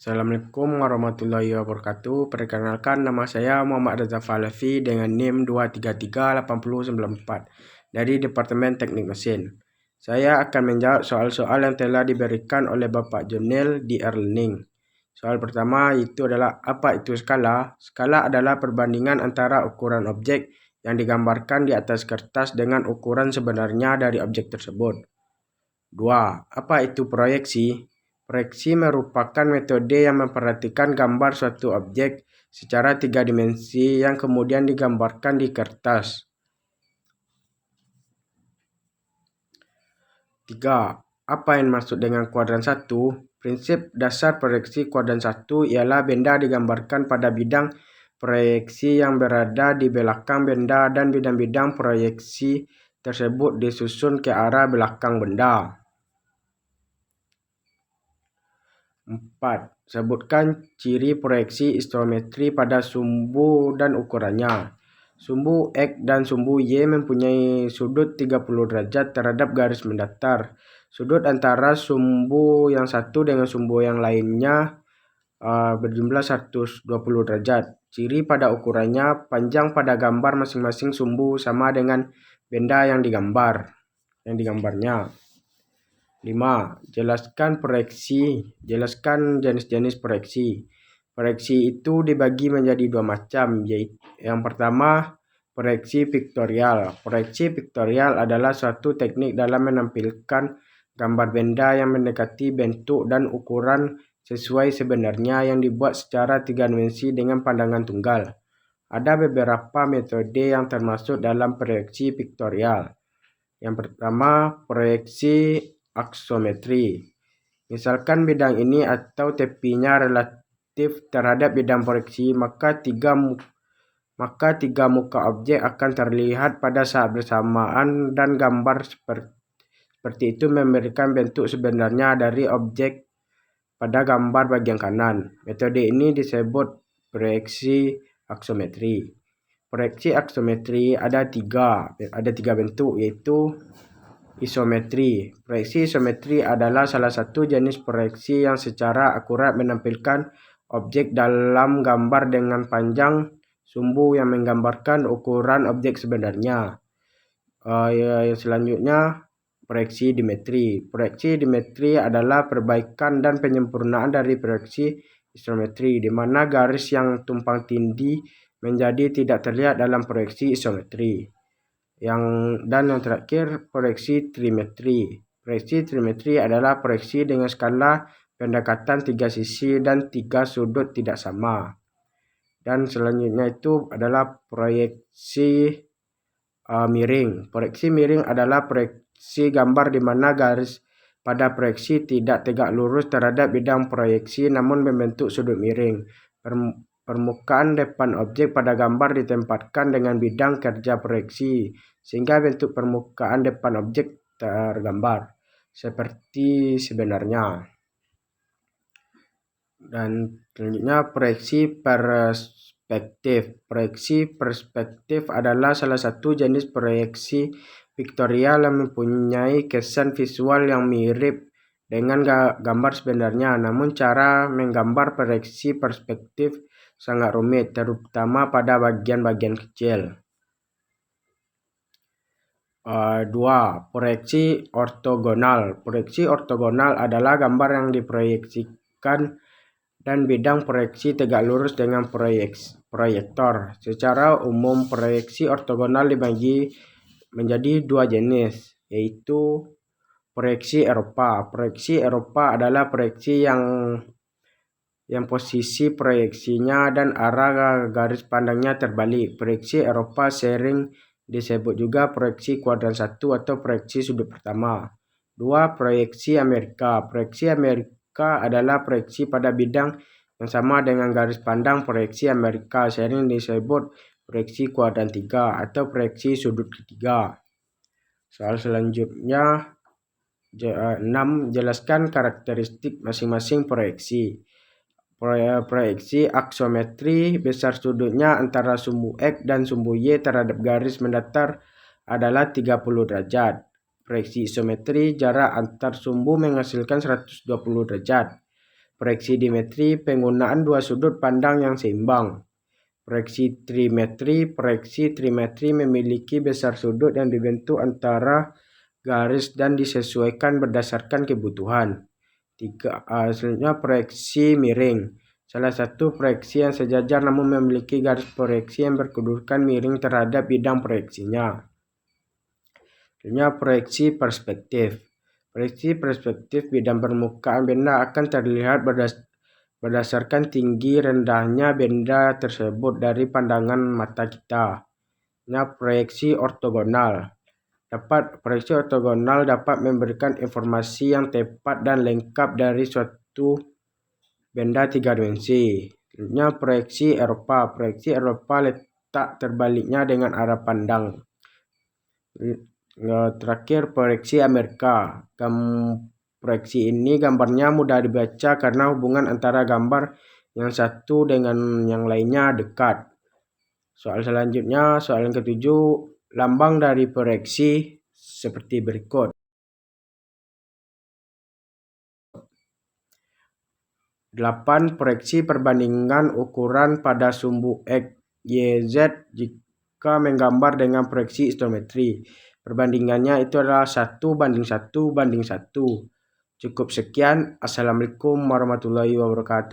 Assalamualaikum warahmatullahi wabarakatuh. Perkenalkan, nama saya Muhammad Reza Falafi dengan NIM 2338094 dari Departemen Teknik Mesin. Saya akan menjawab soal-soal yang telah diberikan oleh Bapak Jonel di e-learning. Soal pertama itu adalah, apa itu skala? Skala adalah perbandingan antara ukuran objek yang digambarkan di atas kertas dengan ukuran sebenarnya dari objek tersebut. 2. Apa itu proyeksi? Proyeksi merupakan metode yang memperhatikan gambar suatu objek secara 3 dimensi yang kemudian digambarkan di kertas. 3. Apa yang dimaksud dengan kuadran 1? Prinsip dasar proyeksi kuadran 1 ialah benda digambarkan pada bidang proyeksi yang berada di belakang benda dan bidang-bidang proyeksi tersebut disusun ke arah belakang benda. 4. Sebutkan ciri proyeksi isometri pada sumbu dan ukurannya. Sumbu X dan sumbu Y mempunyai sudut 30 derajat terhadap garis mendatar. Sudut antara sumbu yang satu dengan sumbu yang lainnya berjumlah 120 derajat. Ciri pada ukurannya, panjang pada gambar masing-masing sumbu sama dengan benda yang digambarnya. 5. Jelaskan proyeksi. Jelaskan jenis-jenis proyeksi. Proyeksi itu dibagi menjadi dua macam, yaitu yang pertama, proyeksi piktorial. Proyeksi piktorial adalah suatu teknik dalam menampilkan gambar benda yang mendekati bentuk dan ukuran sesuai sebenarnya yang dibuat secara 3 dimensi dengan pandangan tunggal. Ada beberapa metode yang termasuk dalam proyeksi piktorial. Yang pertama, proyeksi aksometri. Misalkan bidang ini atau tepinya relatif terhadap bidang proyeksi, maka tiga muka objek akan terlihat pada saat bersamaan dan gambar seperti itu memberikan bentuk sebenarnya dari objek pada gambar bagian kanan. Metode ini disebut proyeksi aksometri. Proyeksi aksometri ada tiga bentuk, yaitu isometri. Proyeksi isometri adalah salah satu jenis proyeksi yang secara akurat menampilkan objek dalam gambar dengan panjang sumbu yang menggambarkan ukuran objek sebenarnya. Yang selanjutnya, proyeksi dimetri. Proyeksi dimetri adalah perbaikan dan penyempurnaan dari proyeksi isometri, di mana garis yang tumpang tindih menjadi tidak terlihat dalam proyeksi isometri. Yang terakhir, proyeksi trimetri. Proyeksi trimetri adalah proyeksi dengan skala pendekatan 3 sisi dan 3 sudut tidak sama. Dan selanjutnya itu adalah proyeksi miring. Proyeksi miring adalah proyeksi gambar di mana garis pada proyeksi tidak tegak lurus terhadap bidang proyeksi namun membentuk sudut miring. Permukaan depan objek pada gambar ditempatkan dengan bidang kerja proyeksi sehingga bentuk permukaan depan objek tergambar seperti sebenarnya. Dan selanjutnya, proyeksi perspektif. Proyeksi perspektif adalah salah satu jenis proyeksi piktorial yang mempunyai kesan visual yang mirip dengan gambar sebenarnya, namun cara menggambar proyeksi perspektif sangat rumit, terutama pada bagian-bagian kecil. 2. Proyeksi ortogonal. Proyeksi ortogonal adalah gambar yang diproyeksikan dan bidang proyeksi tegak lurus dengan proyektor. Secara umum, proyeksi ortogonal dibagi menjadi dua jenis, yaitu proyeksi Eropa. Proyeksi Eropa adalah proyeksi yang posisi proyeksinya dan arah garis pandangnya terbalik. Proyeksi Eropa sering disebut juga proyeksi kuadran 1 atau proyeksi sudut pertama. 2. Proyeksi Amerika. Proyeksi Amerika adalah proyeksi pada bidang yang sama dengan garis pandang proyeksi Amerika, sering disebut proyeksi kuadran 3 atau proyeksi sudut ketiga. Soal selanjutnya, 6. Jelaskan karakteristik masing-masing proyeksi. Proyeksi aksometri, besar sudutnya antara sumbu X dan sumbu Y terhadap garis mendatar adalah 30 derajat. Proyeksi isometri, jarak antar sumbu menghasilkan 120 derajat. Proyeksi dimetri, penggunaan dua sudut pandang yang seimbang. Proyeksi trimetri memiliki besar sudut yang dibentuk antara garis dan disesuaikan berdasarkan kebutuhan. Selanjutnya proyeksi miring. Salah satu proyeksi yang sejajar namun memiliki garis proyeksi yang berkedudukan miring terhadap bidang proyeksinya. Selanjutnya proyeksi perspektif. Proyeksi perspektif bidang permukaan benda akan terlihat berdasarkan tinggi rendahnya benda tersebut dari pandangan mata kita. Proyeksi ortogonal. Proyeksi ortogonal dapat memberikan informasi yang tepat dan lengkap dari suatu benda tiga dimensi. Selanjutnya proyeksi Eropa. Proyeksi Eropa letak terbaliknya dengan arah pandang. Terakhir proyeksi Amerika. Proyeksi ini gambarnya mudah dibaca karena hubungan antara gambar yang satu dengan yang lainnya dekat. Soal selanjutnya, soal yang ketujuh, lambang dari proyeksi seperti berikut. 8. Proyeksi perbandingan ukuran pada sumbu X, Y, Z jika menggambar dengan proyeksi isometri. Perbandingannya itu adalah 1:1:1. Cukup sekian. Assalamualaikum warahmatullahi wabarakatuh.